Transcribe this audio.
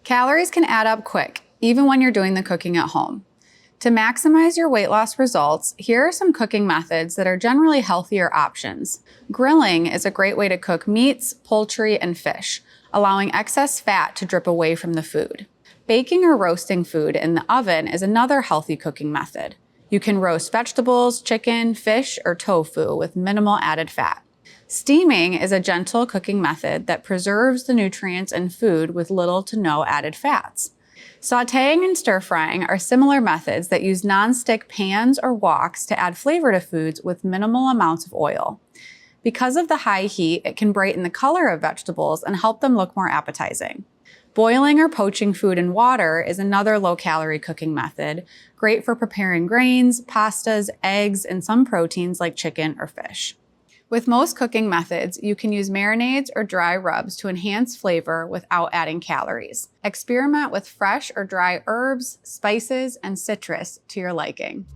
Calories can add up quick, even when you're doing the cooking at home. To maximize your weight loss results, here are some cooking methods that are generally healthier options. Grilling is a great way to cook meats, poultry, and fish, allowing excess fat to drip away from the food. Baking or roasting food in the oven is another healthy cooking method. You can roast vegetables, chicken, fish, or tofu with minimal added fat. Steaming is a gentle cooking method that preserves the nutrients in food with little to no added fats. Sautéing and stir-frying are similar methods that use non-stick pans or woks to add flavor to foods with minimal amounts of oil. Because of the high heat, it can brighten the color of vegetables and help them look more appetizing. Boiling or poaching food in water is another low-calorie cooking method, great for preparing grains, pastas, eggs, and some proteins like chicken or fish. With most cooking methods, you can use marinades or dry rubs to enhance flavor without adding calories. Experiment with fresh or dry herbs, spices, and citrus to your liking.